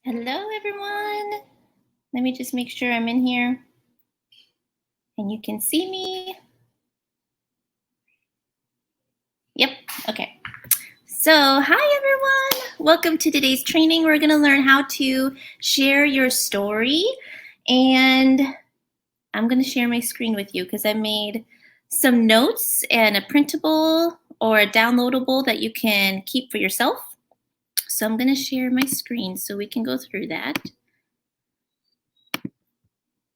Hello, everyone. Let me just make sure I'm in here and you can see me. Yep, okay. So, hi, everyone. Welcome to today's training. We're going to learn how to share your story. And I'm going to share my screen with you because I made some notes and a printable or a downloadable that you can keep for yourself. So I'm going to share my screen so we can go through that.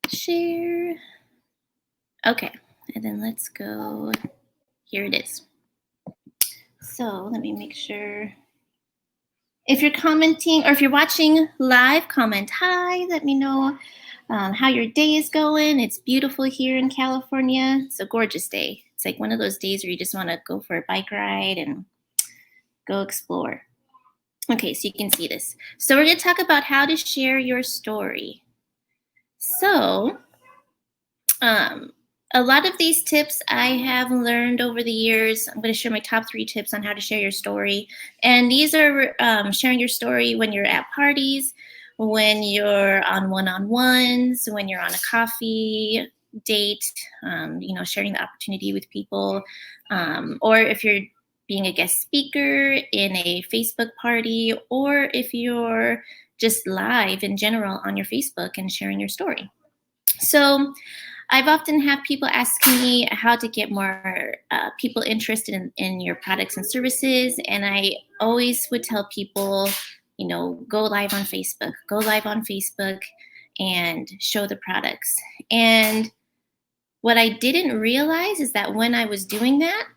Share. Okay, and then let's go. Here it is. So let me make sure. If you're commenting or if you're watching live, comment hi. Let me know how your day is going. It's beautiful here in California. It's a gorgeous day. It's like one of those days where you just want to go for a bike ride and go explore. Okay, so you can see this. So we're going to talk about how to share your story. So a lot of these tips I have learned over the years. I'm going to share my top 3 tips on how to share your story. And these are sharing your story when you're at parties, when you're on one-on-ones, when you're on a coffee date, sharing the opportunity with people, or if you're being a guest speaker in a Facebook party, or if you're just live in general on your Facebook and sharing your story. So I've often had people ask me how to get more people interested in your products and services. And I always would tell people, go live on Facebook and show the products. And what I didn't realize is that when I was doing that,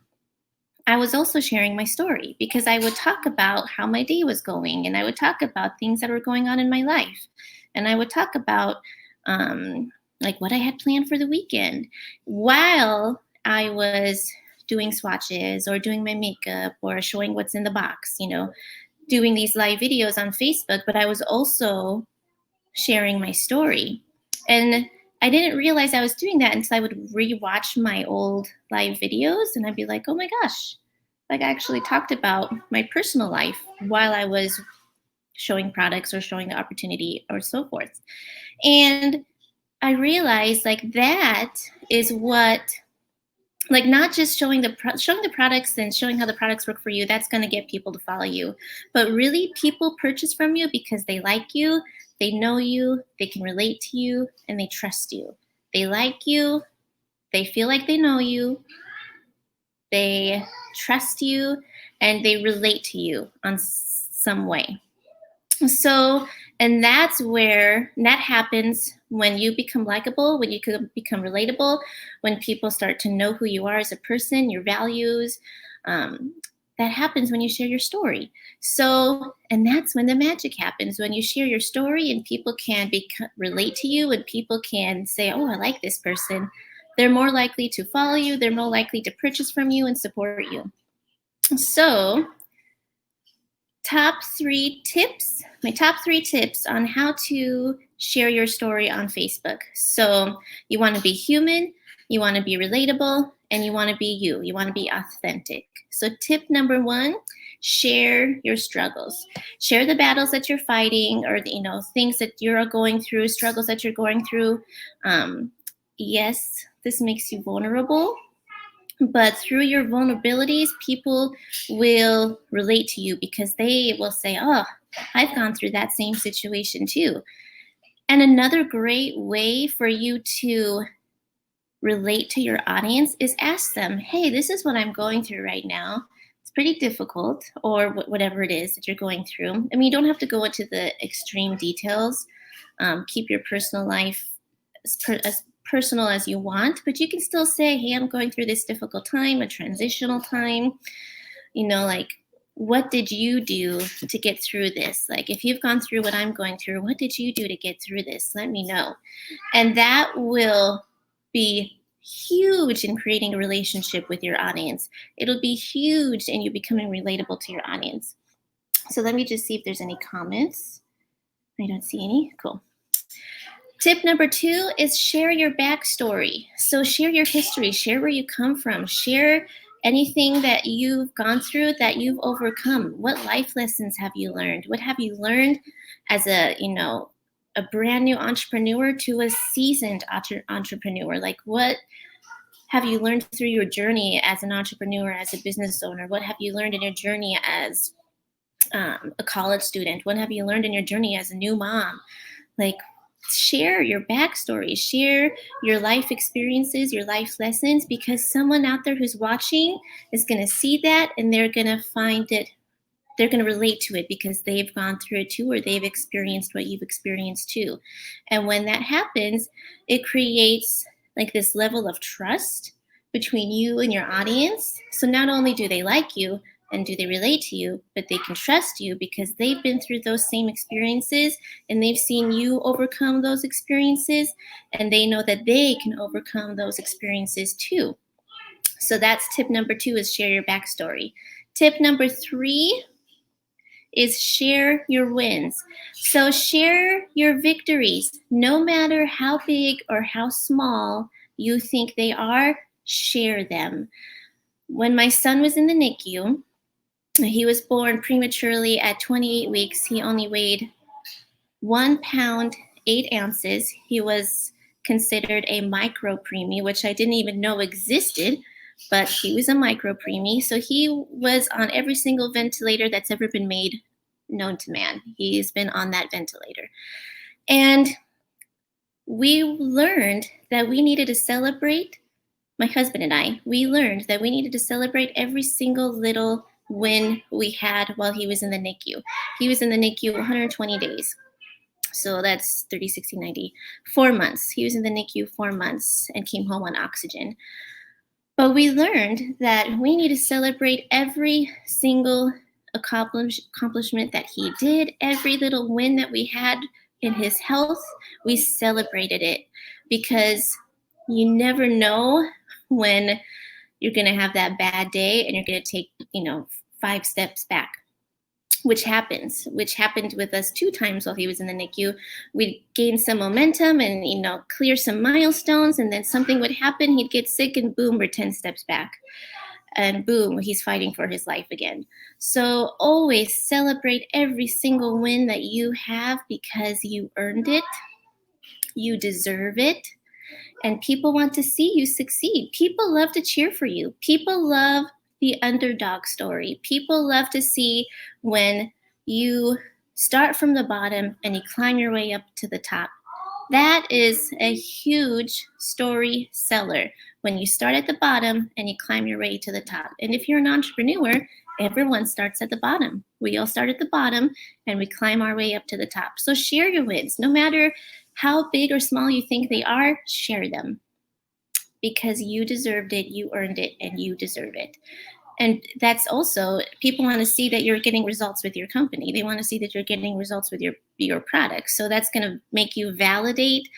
I was also sharing my story because I would talk about how my day was going and I would talk about things that were going on in my life. And I would talk about, like what I had planned for the weekend while I was doing swatches or doing my makeup or showing what's in the box, doing these live videos on Facebook, but I was also sharing my story. And I didn't realize I was doing that until I would rewatch my old live videos and I'd be like, oh my gosh, like I actually talked about my personal life while I was showing products or showing the opportunity or so forth. And I realized like that is what, like not just showing the products and showing how the products work for you, that's going to get people to follow you. But really people purchase from you because they like you, they know you, they can relate to you, and they trust you. They like you, they feel like they know you, they trust you, and they relate to you on some way. So, and that happens when you become likable, when you become relatable, when people start to know who you are as a person, your values. That happens when you share your story. So, and that's when the magic happens, when you share your story and people can relate to you and people can say, oh, I like this person. They're more likely to follow you. They're more likely to purchase from you and support you. So, my top 3 tips on how to share your story on Facebook. So you want to be human, you want to be relatable, and you want to be you. You want to be authentic. So tip number 1, share your struggles. Share the battles that you're fighting or, things that you're going through, struggles that you're going through. Yes, this makes you vulnerable. But through your vulnerabilities, people will relate to you because they will say, oh, I've gone through that same situation too. And another great way for you to relate to your audience is ask them, hey, this is what I'm going through right now. It's pretty difficult, or whatever it is that you're going through. I mean, you don't have to go into the extreme details. Keep your personal life as personal as you want, but you can still say, hey, I'm going through this difficult time, a transitional time, like, what did you do to get through this? Like, if you've gone through what I'm going through, what did you do to get through this? Let me know. And that will be huge in creating a relationship with your audience. It'll be huge in you becoming relatable to your audience. So let me just see if there's any comments. I don't see any. Cool. Tip number 2 is share your backstory. So share your history, share where you come from, share anything that you've gone through that you've overcome. What life lessons have you learned? What have you learned as a brand new entrepreneur to a seasoned entrepreneur? Like, what have you learned through your journey as an entrepreneur, as a business owner? What have you learned in your journey as a college student? What have you learned in your journey as a new mom? Like, share your backstory, share your life experiences, your life lessons, because someone out there who's watching is going to see that and they're going to find it, they're going to relate to it because they've gone through it too, or they've experienced what you've experienced too. And when that happens, it creates like this level of trust between you and your audience. So not only do they like you and do they relate to you, but they can trust you because they've been through those same experiences and they've seen you overcome those experiences, and they know that they can overcome those experiences too. So that's tip number 2, is share your backstory. Tip number 3 is share your wins. So share your victories. No matter how big or how small you think they are, share them. When my son was in the NICU, he was born prematurely at 28 weeks. He only weighed 1 pound, 8 ounces. He was considered a micro preemie, which I didn't even know existed, but he was a micro preemie. So he was on every single ventilator that's ever been made known to man. He's been on that ventilator. And we learned that we needed to celebrate, my husband and I, we learned that we needed to celebrate every single little win we had while he was in the NICU. He was in the NICU 120 days. So that's 30, 60, 90, 4 months. He was in the NICU 4 months and came home on oxygen. But we learned that we need to celebrate every single accomplishment that he did, every little win that we had in his health. We celebrated it because you never know when you're going to have that bad day and you're going to take, 5 steps back, which happened with us 2 times while he was in the NICU. We'd gain some momentum and, clear some milestones, and then something would happen. He'd get sick and boom, we're 10 steps back. And boom, he's fighting for his life again. So always celebrate every single win that you have because you earned it. You deserve it. And people want to see you succeed. People love to cheer for you. People love the underdog story. People love to see when you start from the bottom and you climb your way up to the top. That is a huge story seller, when you start at the bottom and you climb your way to the top. And if you're an entrepreneur, everyone starts at the bottom. We all start at the bottom and we climb our way up to the top. So share your wins. No matter how big or small you think they are, share them. Because you deserved it, you earned it, and you deserve it. And that's also, people want to see that you're getting results with your company. They want to see that you're getting results with your products. So that's going to make you validate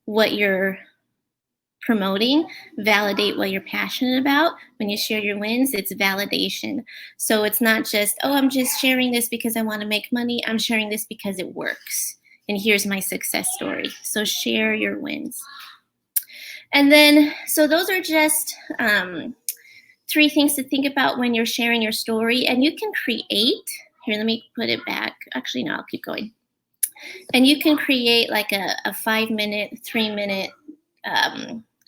what you're promoting, validate what you're passionate about. When you share your wins, it's validation. So it's not just, oh, I'm just sharing this because I want to make money. I'm sharing this because it works. And here's my success story. So share your wins. And then, so those are just 3 things to think about when you're sharing your story. And you can create, here, let me put it back. Actually, no, I'll keep going. And you can create like a 5-minute, 3-minute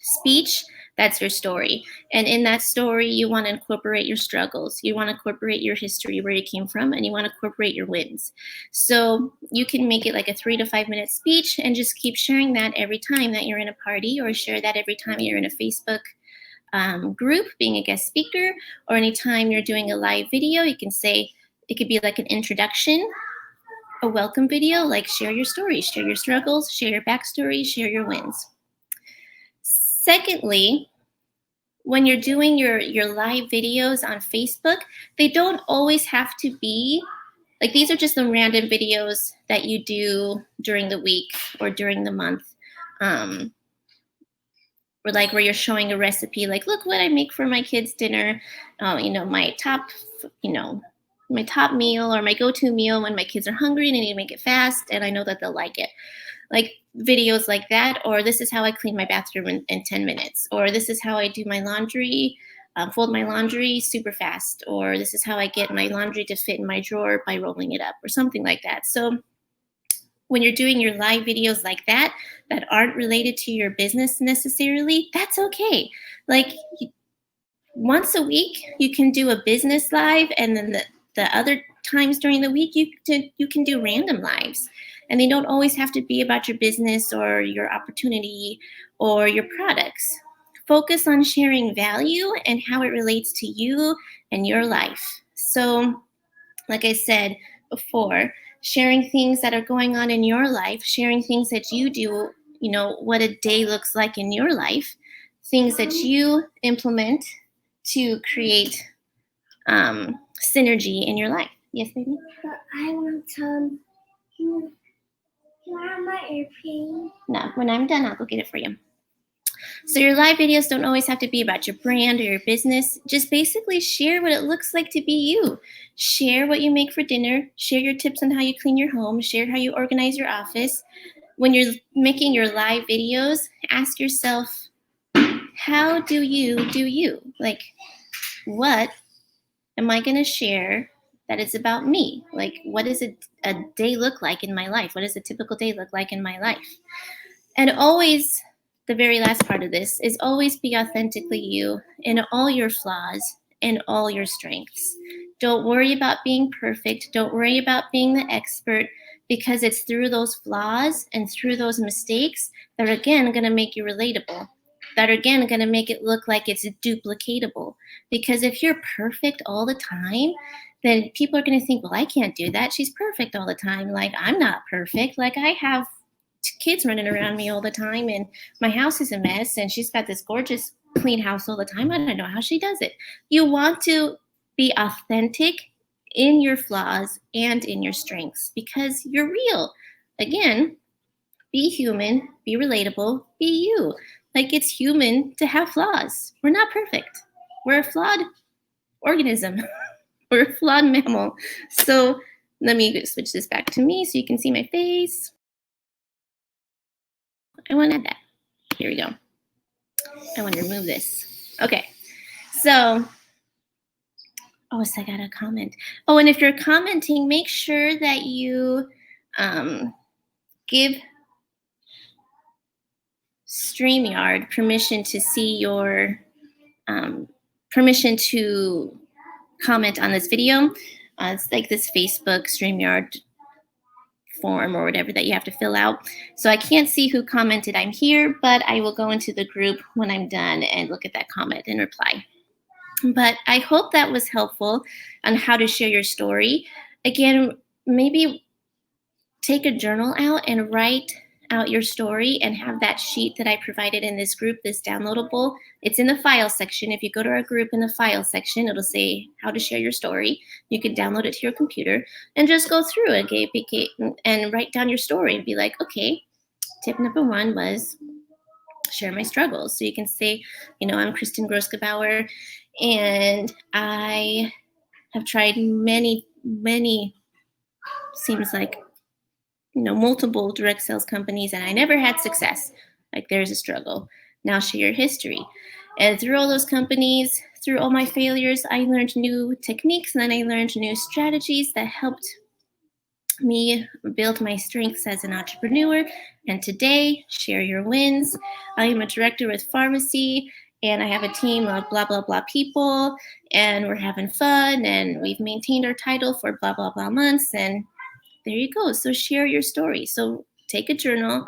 speech. That's your story. And in that story, you want to incorporate your struggles. You want to incorporate your history, where you came from, and you want to incorporate your wins. So you can make it like a 3 to 5 minute speech and just keep sharing that every time that you're in a party, or share that every time you're in a Facebook group being a guest speaker, or anytime you're doing a live video. You can say, it could be like an introduction, a welcome video, like share your story, share your struggles, share your backstory, share your wins. Secondly, when you're doing your live videos on Facebook, they don't always have to be, like, these are just the random videos that you do during the week or during the month. Or like where you're showing a recipe, like, look what I make for my kids' dinner. My top, my top meal or my go-to meal when my kids are hungry and I need to make it fast and I know that they'll like it. Like videos like that, or this is how I clean my bathroom in 10 minutes, or this is how I do my laundry fold my laundry super fast, or this is how I get my laundry to fit in my drawer by rolling it up, or something like that. So when you're doing your live videos like that, that aren't related to your business necessarily, that's okay. Like once a week, you can do a business live, and then the other times during the week, you can do random lives. And they don't always have to be about your business or your opportunity or your products. Focus on sharing value and how it relates to you and your life. So, like I said before, sharing things that are going on in your life, sharing things that you do, what a day looks like in your life, things that you implement to create synergy in your life. Yes, baby? But I want can I have my airplane? No, when I'm done, I'll go get it for you. So your live videos don't always have to be about your brand or your business. Just basically share what it looks like to be you. Share what you make for dinner. Share your tips on how you clean your home. Share how you organize your office. When you're making your live videos, ask yourself, how do you do you? Like, what am I going to share that is about me? Like, what does a day look like in my life? What does a typical day look like in my life? And always, the very last part of this is always be authentically you in all your flaws and all your strengths. Don't worry about being perfect. Don't worry about being the expert, because it's through those flaws and through those mistakes that are, again, going to make you relatable, that are, again, going to make it look like it's duplicatable. Because if you're perfect all the time, then people are going to think, well, I can't do that. She's perfect all the time. Like, I'm not perfect. Like, I have kids running around me all the time, and my house is a mess, and she's got this gorgeous clean house all the time. I don't know how she does it. You want to be authentic in your flaws and in your strengths, because you're real. Again, be human, be relatable, be you. Like, it's human to have flaws. We're not perfect. We're a flawed organism. We're a flawed mammal. So let me switch this back to me so you can see my face. I want to add that. Here we go. I want to remove this. Okay. So I got a comment. Oh, and if you're commenting, make sure that you give StreamYard permission to see your permission to comment on this video. It's like this Facebook StreamYard form or whatever that you have to fill out. So I can't see who commented I'm here, but I will go into the group when I'm done and look at that comment and reply. But I hope that was helpful on how to share your story. Again, maybe take a journal out and write out your story, and have that sheet that I provided in this group, this downloadable. It's in the file section. If you go to our group in the file section, it'll say how to share your story. You can download it to your computer and just go through it and write down your story and be like, okay, tip number 1 was share my struggles. So you can say, I'm Kristen Groskebauer, and I have tried many, seems like, multiple direct sales companies, and I never had success. Like, there's a struggle. Now share your history. And through all those companies, through all my failures, I learned new techniques, and then I learned new strategies that helped me build my strengths as an entrepreneur. And today, share your wins. I am a director with pharmacy, and I have a team of blah, blah, blah people, and we're having fun, and we've maintained our title for blah, blah, blah months, and there you go. So share your story. So take a journal,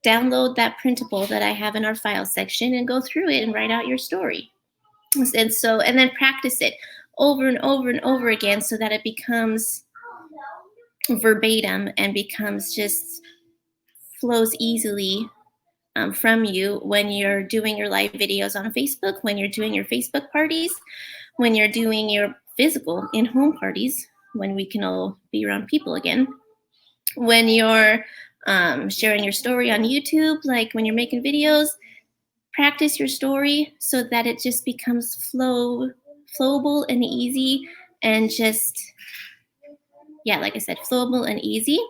download that printable that I have in our file section, and go through it and write out your story. And then practice it over and over and over again so that it becomes verbatim and flows easily from you when you're doing your live videos on Facebook, when you're doing your Facebook parties, when you're doing your physical in-home parties, when we can all be around people again, when you're sharing your story on YouTube, like when you're making videos. Practice your story so that it just becomes flowable and easy, and like I said, flowable and easy,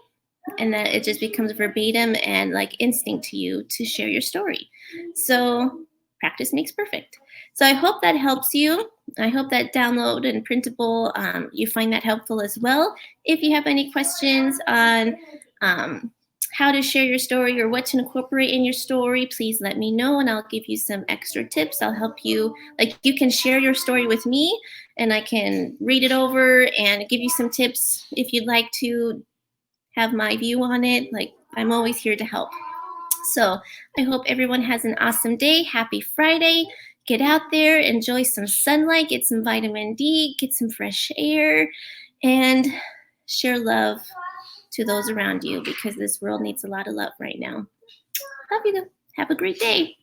and that it just becomes verbatim and like instinct to you to share your story. So practice makes perfect. So I hope that helps you. I hope that download and printable, you find that helpful as well. If you have any questions on um, how to share your story or what to incorporate in your story, please let me know and I'll give you some extra tips. I'll help you. Like, you can share your story with me and I can read it over and give you some tips if you'd like to have my view on it. Like, I'm always here to help. So I hope everyone has an awesome day. Happy Friday. Get out there, enjoy some sunlight, get some vitamin D, get some fresh air, and share love to those around you because this world needs a lot of love right now. Love you. Have a great day.